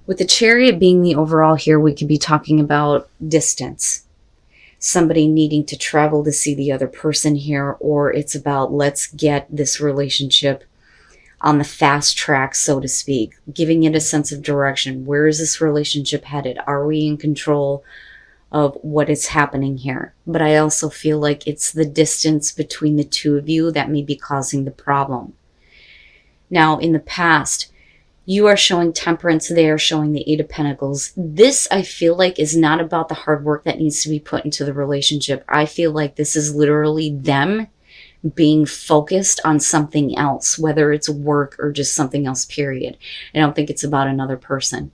With the Chariot being the overall here, we could be talking about distance. Somebody needing to travel to see the other person here, or it's about let's get this relationship on the fast track, so to speak, giving it a sense of direction. Where is this relationship headed? Are we in control of what is happening here? But I also feel like it's the distance between the two of you that may be causing the problem. Now, in the past, you are showing temperance, they are showing the Eight of Pentacles. This, I feel like, is not about the hard work that needs to be put into the relationship. I feel like this is literally them being focused on something else, whether it's work or just something else, period. I don't think it's about another person.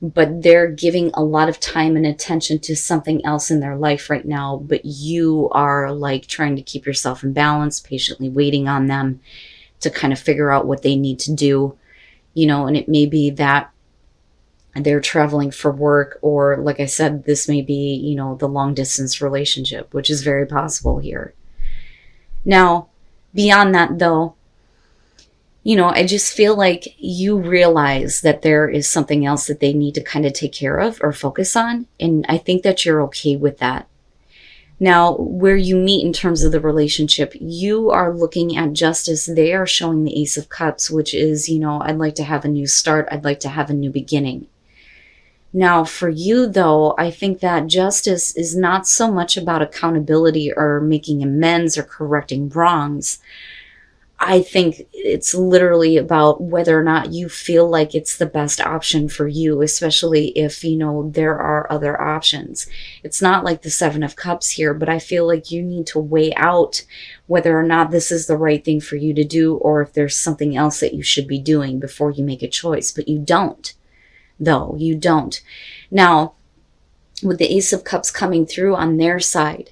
But they're giving a lot of time and attention to something else in their life right now, but you are like trying to keep yourself in balance, patiently waiting on them to kind of figure out what they need to do. You know, and it may be that they're traveling for work, or like I said, this may be, you know, the long distance relationship, which is very possible here. Now, beyond that though, you know, I just feel like you realize that there is something else that they need to kind of take care of or focus on. And I think that you're okay with that. Now, where you meet in terms of the relationship, you are looking at justice. They are showing the Ace of Cups, which is, you know, I'd like to have a new start. I'd like to have a new beginning. Now, for you, though, I think that justice is not so much about accountability or making amends or correcting wrongs. I think it's literally about whether or not you feel like it's the best option for you, especially if, you know, there are other options. It's not like the Seven of Cups here, but I feel like you need to weigh out whether or not this is the right thing for you to do, or if there's something else that you should be doing before you make a choice. But you don't, though. You don't. Now, with the Ace of Cups coming through on their side,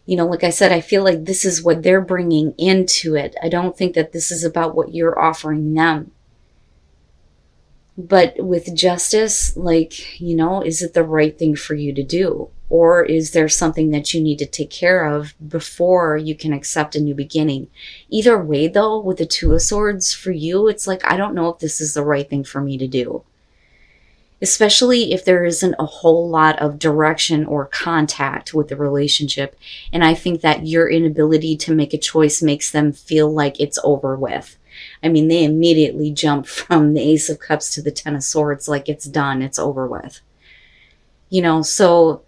you know, like I said, I feel like this is what they're bringing into it. I don't think that this is about what you're offering them. But with justice, like, you know, is it the right thing for you to do? Or is there something that you need to take care of before you can accept a new beginning? Either way, though, with the Two of Swords, for you, it's like, I don't know if this is the right thing for me to do. Especially if there isn't a whole lot of direction or contact with the relationship. And I think that your inability to make a choice makes them feel like it's over with. I mean, they immediately jump from the Ace of Cups to the Ten of Swords like it's done, it's over with. You know, so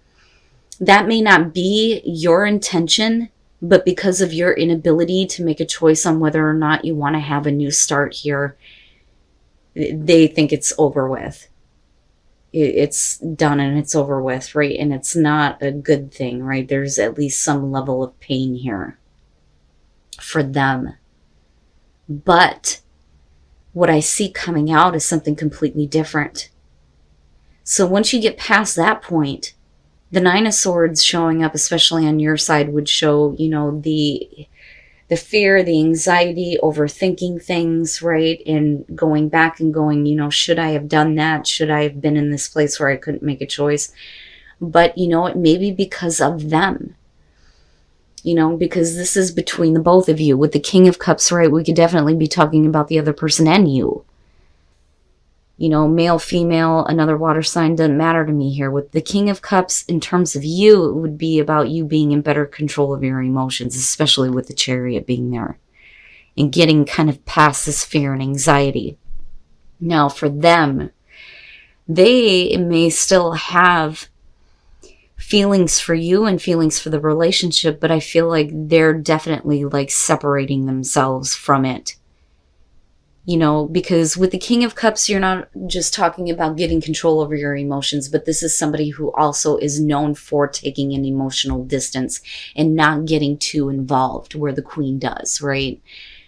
that may not be your intention, but because of your inability to make a choice on whether or not you want to have a new start here, they think it's over with. It's done and it's over with, right? And it's not a good thing, right? There's at least some level of pain here for them. But what I see coming out is something completely different. So once you get past that point, the Nine of Swords showing up, especially on your side, would show, you know, the fear, the anxiety, overthinking things, right? And going back and going, you know, should I have done that? Should I have been in this place where I couldn't make a choice? But, you know, it may be because of them. You know, because this is between the both of you. With the King of Cups, right, we could definitely be talking about the other person and you. You know, male, female, another water sign, doesn't matter to me here. With the King of Cups, in terms of you, it would be about you being in better control of your emotions, especially with the Chariot being there. And getting kind of past this fear and anxiety. Now, for them, they may still have feelings for you and feelings for the relationship, but I feel like they're definitely like separating themselves from it. You know, because with the King of Cups, you're not just talking about getting control over your emotions, but this is somebody who also is known for taking an emotional distance and not getting too involved, where the Queen does, right?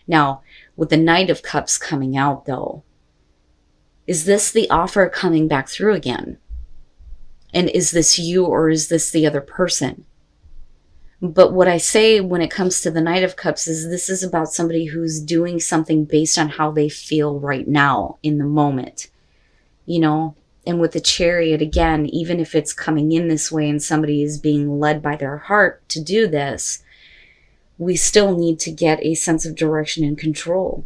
Now, with the Knight of Cups coming out, though, is this the offer coming back through again? And is this you, or is this the other person? But what I say when it comes to the Knight of Cups is this is about somebody who's doing something based on how they feel right now in the moment, you know. And with the Chariot, again, even if it's coming in this way and somebody is being led by their heart to do this, we still need to get a sense of direction and control.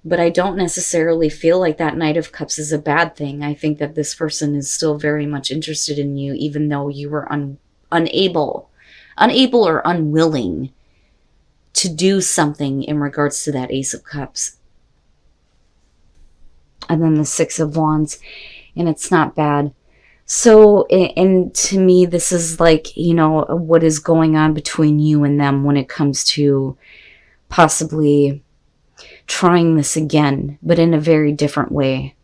But I don't necessarily feel like that Knight of Cups is a bad thing. I think that this person is still very much interested in you, even though you were unable or unwilling to do something in regards to that Ace of Cups. And then the Six of Wands, and it's not bad. So, and to me, this is like, you know, what is going on between you and them when it comes to possibly trying this again, but in a very different way.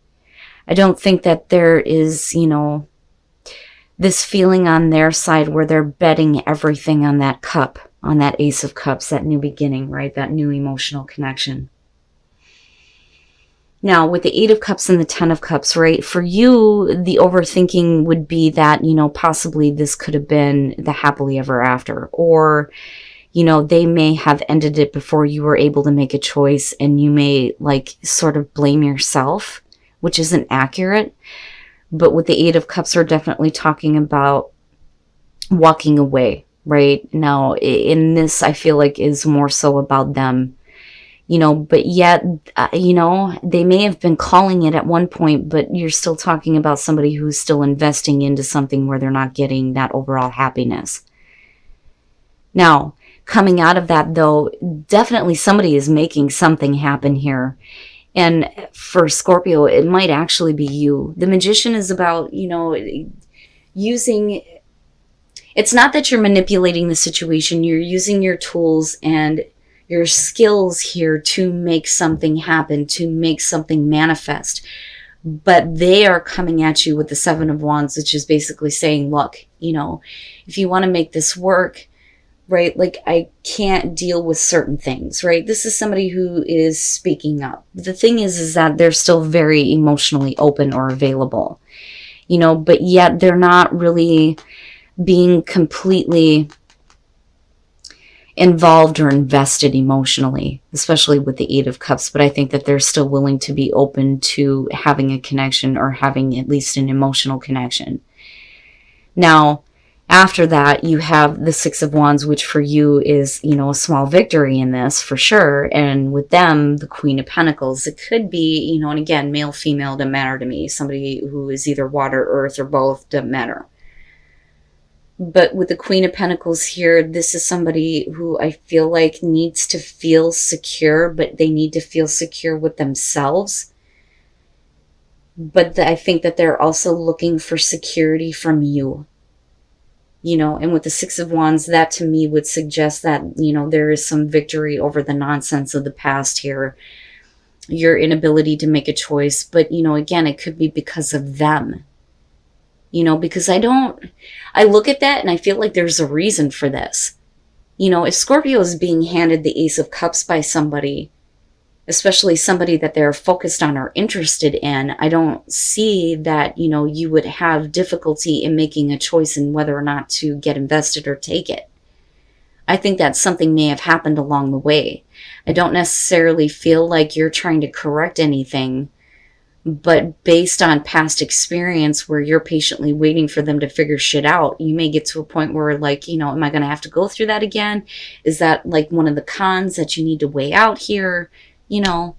I don't think that there is, you know, this feeling on their side where they're betting everything on that cup, on that Ace of Cups, that new beginning, right? That new emotional connection. Now, with the Eight of Cups and the Ten of Cups, right, for you, the overthinking would be that, you know, possibly this could have been the happily ever after, or, you know, they may have ended it before you were able to make a choice, and you may, like, sort of blame yourself, which isn't accurate. But with the Eight of Cups, we're definitely talking about walking away, right? Now, in this, I feel like is more so about them. You know, but yet, you know, they may have been calling it at one point, but you're still talking about somebody who's still investing into something where they're not getting that overall happiness. Now, coming out of that, though, definitely somebody is making something happen here. And for Scorpio, it might actually be you. The Magician is about, you know, using... It's not that you're manipulating the situation. You're using your tools and your skills here to make something happen, to make something manifest. But they are coming at you with the Seven of Wands, which is basically saying, look, you know, if you want to make this work, right, like I can't deal with certain things, right? This is somebody who is speaking up. The thing is that they're still very emotionally open or available, you know, but yet they're not really being completely involved or invested emotionally, especially with the Eight of Cups. But I think that they're still willing to be open to having a connection, or having at least an emotional connection. Now, after that, you have the Six of Wands, which for you is, you know, a small victory in this for sure. And with them, the Queen of Pentacles, it could be, you know, and again, male, female, doesn't matter to me. Somebody who is either water, earth, or both, doesn't matter. But with the Queen of Pentacles here, this is somebody who I feel like needs to feel secure, but they need to feel secure with themselves. But I think that they're also looking for security from you. You know, and with the Six of Wands, that to me would suggest that, you know, there is some victory over the nonsense of the past here. Your inability to make a choice. But, you know, again, it could be because of them. You know, because I look at that and I feel like there's a reason for this. You know, if Scorpio is being handed the Ace of Cups by somebody, especially somebody that they're focused on or interested in, I don't see that, you know, you would have difficulty in making a choice in whether or not to get invested or take it. I think that something may have happened along the way. I don't necessarily feel like you're trying to correct anything, but based on past experience where you're patiently waiting for them to figure shit out, you may get to a point where, like, you know, am I going to have to go through that again? Is that like one of the cons that you need to weigh out here? You know,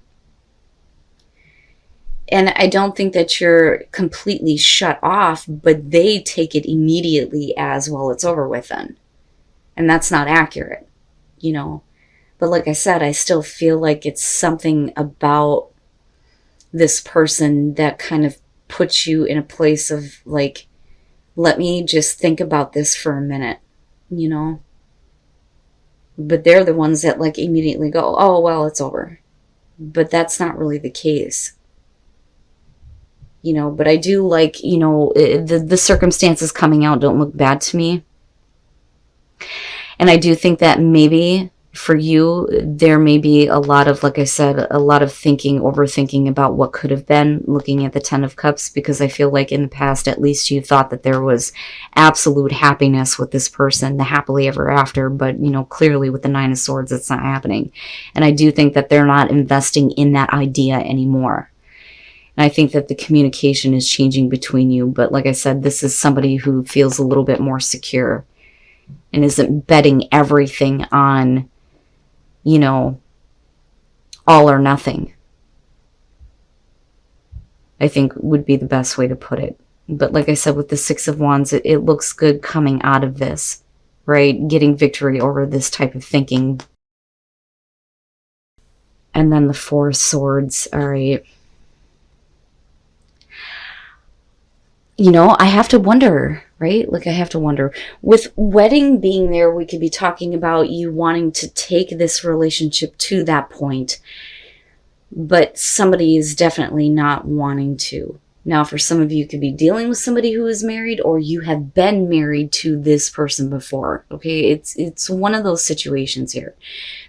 and I don't think that you're completely shut off, but they take it immediately as, well, it's over with then. And that's not accurate, you know. But like I said, I still feel like it's something about this person that kind of puts you in a place of like, let me just think about this for a minute, you know. But they're the ones that like immediately go, oh, well, it's over. But that's not really the case. You know, but I do like, you know, the circumstances coming out don't look bad to me. And I do think that maybe for you, there may be a lot of, like I said, a lot of thinking, overthinking about what could have been, looking at the Ten of Cups, because I feel like in the past, at least you thought that there was absolute happiness with this person, the happily ever after, but, you know, clearly with the Nine of Swords, it's not happening. And I do think that they're not investing in that idea anymore. And I think that the communication is changing between you, but like I said, this is somebody who feels a little bit more secure and isn't betting everything on, you know, all or nothing. I think would be the best way to put it. But like I said, with the Six of Wands, it looks good coming out of this, right? Getting victory over this type of thinking. And then the Four of Swords, all right. You know, I have to wonder, right? Like, I have to wonder. With wedding being there, we could be talking about you wanting to take this relationship to that point. But somebody is definitely not wanting to. Now, for some of you, you could be dealing with somebody who is married, or you have been married to this person before. Okay, it's one of those situations here.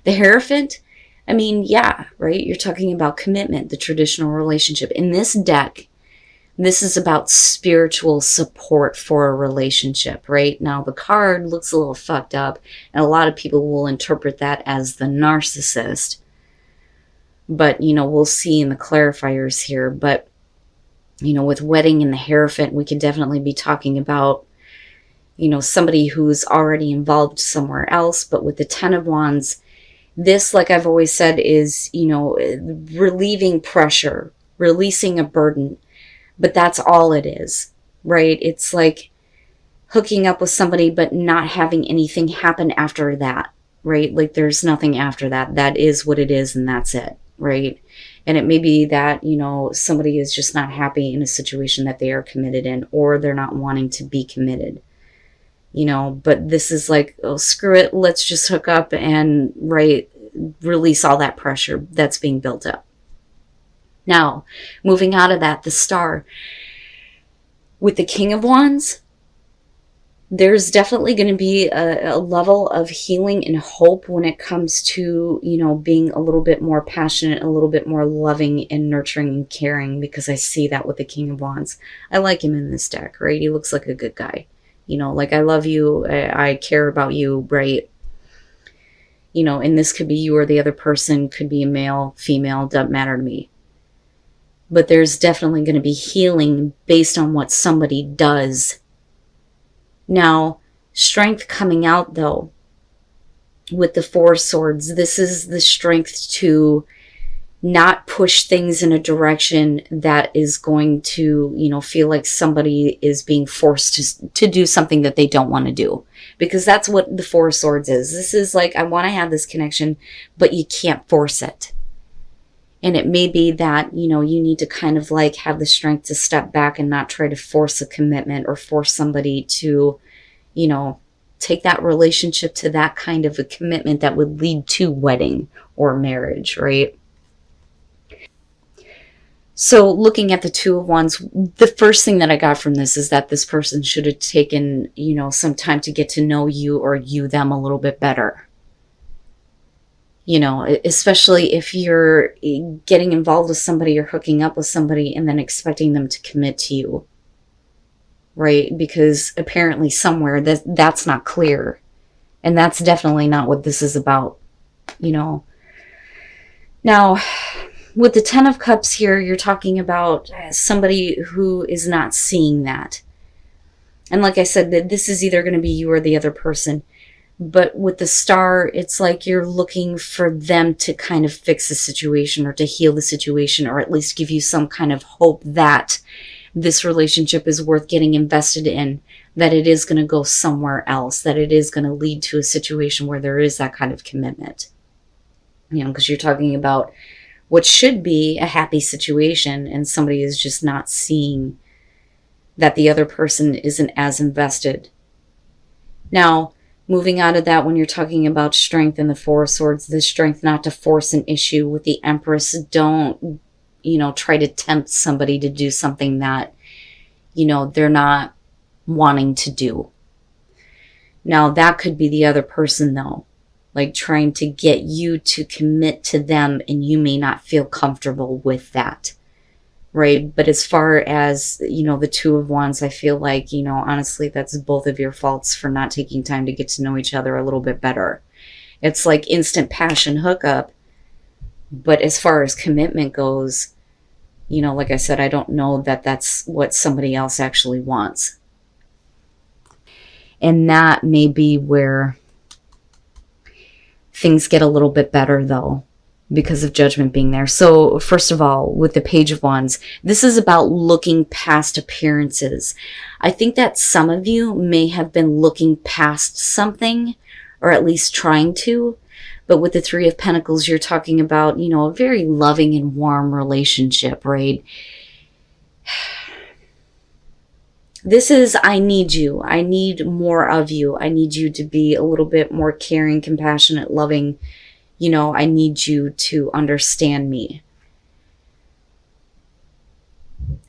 The Hierophant, I mean, yeah, right? You're talking about commitment, the traditional relationship. In this deck, this is about spiritual support for a relationship, right? Now, the card looks a little fucked up, and a lot of people will interpret that as the narcissist. But, you know, we'll see in the clarifiers here. But, you know, with wedding and the Hierophant, we could definitely be talking about, you know, somebody who's already involved somewhere else. But with the Ten of Wands, this, like I've always said, is, you know, relieving pressure, releasing a burden. But that's all it is, right? It's like hooking up with somebody but not having anything happen after that, right? Like there's nothing after that. That is what it is, and that's it, right? And it may be that, you know, somebody is just not happy in a situation that they are committed in, or they're not wanting to be committed, you know. But this is like, oh, screw it, let's just hook up and, right, release all that pressure that's being built up. Now, moving out of that, the Star. With the King of Wands, there's definitely going to be a level of healing and hope when it comes to, you know, being a little bit more passionate, a little bit more loving and nurturing and caring, because I see that with the King of Wands. I like him in this deck, right? He looks like a good guy. You know, like, I love you, I care about you, right? You know, and this could be you or the other person, could be a male, female, doesn't matter to me. But there's definitely going to be healing based on what somebody does. Now, strength coming out, though, with the Four Swords, this is the strength to not push things in a direction that is going to, you know, feel like somebody is being forced to do something that they don't want to do. Because that's what the Four Swords is. This is like, I want to have this connection, but you can't force it. And it may be that, you know, you need to kind of like have the strength to step back and not try to force a commitment or force somebody to, you know, take that relationship to that kind of a commitment that would lead to wedding or marriage, right? So looking at the Two of Wands, the first thing that I got from this is that this person should have taken, you know, some time to get to know you, or you them, a little bit better. You know, especially if you're getting involved with somebody or hooking up with somebody and then expecting them to commit to you, right? Because apparently somewhere that's not clear. And that's definitely not what this is about, you know. Now, with the Ten of Cups here, you're talking about somebody who is not seeing that. And like I said, that this is either going to be you or the other person. But with the Star, it's like you're looking for them to kind of fix the situation, or to heal the situation, or at least give you some kind of hope that this relationship is worth getting invested in, that it is going to go somewhere else, that it is going to lead to a situation where there is that kind of commitment. You know, because you're talking about what should be a happy situation, and somebody is just not seeing that the other person isn't as invested. Now, moving out of that, when you're talking about strength in the Four of Swords, the strength not to force an issue with the Empress. Don't, you know, try to tempt somebody to do something that, you know, they're not wanting to do. Now, that could be the other person, though. Like trying to get you to commit to them, and you may not feel comfortable with that. Right? But as far as, you know, the Two of Wands, I feel like, you know, honestly, that's both of your faults for not taking time to get to know each other a little bit better. It's like instant passion hookup. But as far as commitment goes, you know, like I said, I don't know that that's what somebody else actually wants. And that may be where things get a little bit better, though. because of Judgment being there. So first of all, with the Page of Wands, this is about looking past appearances. I think that some of you may have been looking past something, or at least trying to. But with the Three of Pentacles, you're talking about, you know, a very loving and warm relationship, right? This is, I need you. I need more of you. I need you to be a little bit more caring, compassionate, loving. You know, I need you to understand me.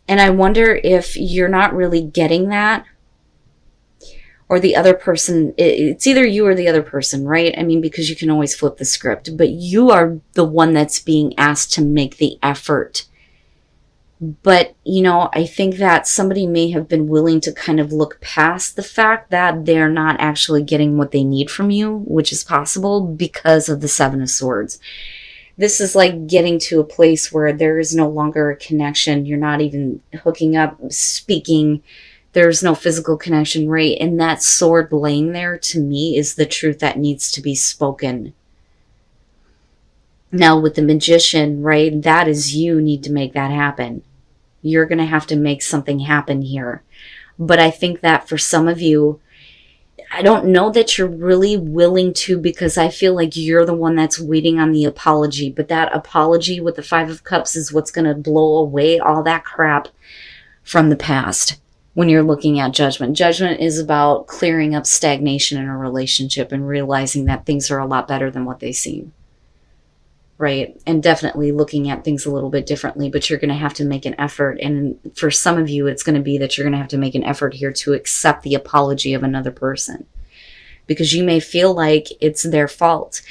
And I wonder if you're not really getting that, or the other person, it's either you or the other person, right? I mean, because you can always flip the script, but you are the one that's being asked to make the effort. But, you know, I think that somebody may have been willing to kind of look past the fact that they're not actually getting what they need from you, which is possible because of the Seven of Swords. This is like getting to a place where there is no longer a connection. You're not even hooking up, speaking. There's no physical connection, right? And that sword laying there, to me, is the truth that needs to be spoken. Now, with the Magician, right, that is, you need to make that happen. You're going to have to make something happen here. But I think that for some of you, I don't know that you're really willing to, because I feel like you're the one that's waiting on the apology. But that apology with the Five of Cups is what's going to blow away all that crap from the past. When you're looking at Judgment. Judgment is about clearing up stagnation in a relationship and realizing that things are a lot better than what they seem. Right? And definitely looking at things a little bit differently, but you're going to have to make an effort. And for some of you, it's going to be that you're going to have to make an effort here to accept the apology of another person. Because you may feel like it's their fault.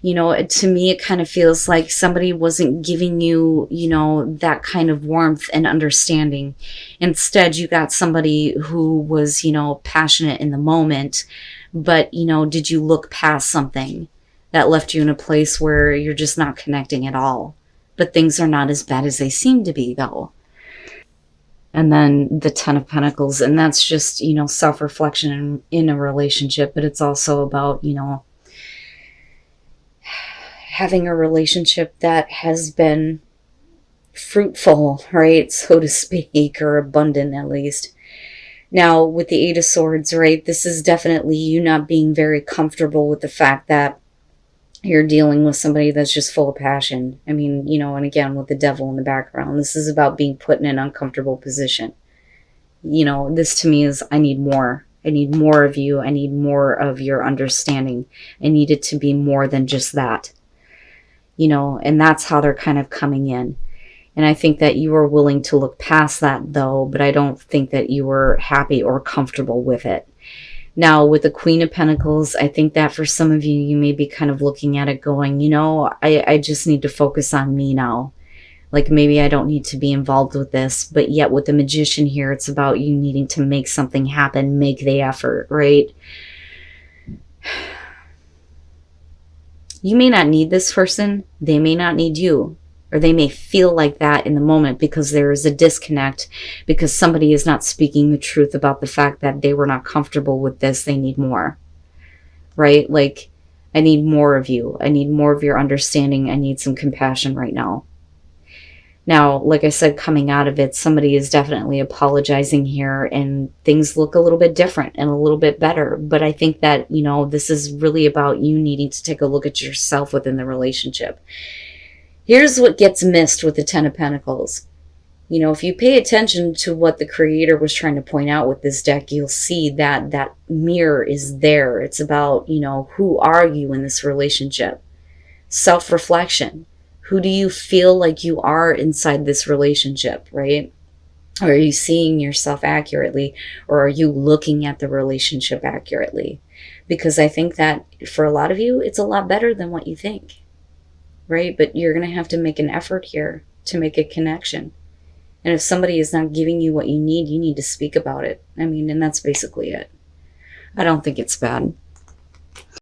You know, to me, it kind of feels like somebody wasn't giving you, you know, that kind of warmth and understanding. Instead, you got somebody who was, you know, passionate in the moment. But, you know, did you look past something that left you in a place where you're just not connecting at all? But things are not as bad as they seem to be, though. And then the Ten of Pentacles, and that's just, you know, self-reflection in a relationship, but it's also about, you know, having a relationship that has been fruitful, right, so to speak, or abundant at least. Now, with the Eight of Swords, right, this is definitely you not being very comfortable with the fact that you're dealing with somebody that's just full of passion. I mean, you know, and again, with the Devil in the background, this is about being put in an uncomfortable position. You know, this to me is, I need more. I need more of you. I need more of your understanding. I need it to be more than just that. You know, and that's how they're kind of coming in. And I think that you are willing to look past that, though, but I don't think that you were happy or comfortable with it. Now, with the Queen of Pentacles, I think that for some of you, you may be kind of looking at it going, you know, I just need to focus on me now. Like, maybe I don't need to be involved with this. But yet with the Magician here, it's about you needing to make something happen, make the effort, right? You may not need this person. They may not need you. Or they may feel like that in the moment because there is a disconnect, because somebody is not speaking the truth about the fact that they were not comfortable with this. They need more, right? Like, I need more of you. I need more of your understanding. I need some compassion right now. Now, like I said, coming out of it, somebody is definitely apologizing here, and things look a little bit different and a little bit better. But I think that, you know, this is really about you needing to take a look at yourself within the relationship. Here's what gets missed with the Ten of Pentacles. You know, if you pay attention to what the creator was trying to point out with this deck, you'll see that that mirror is there. It's about, you know, who are you in this relationship? Self-reflection. Who do you feel like you are inside this relationship, right? Are you seeing yourself accurately, or are you looking at the relationship accurately? Because I think that for a lot of you, it's a lot better than what you think. Right? But you're going to have to make an effort here to make a connection. And if somebody is not giving you what you need to speak about it. I mean, and that's basically it. I don't think it's bad.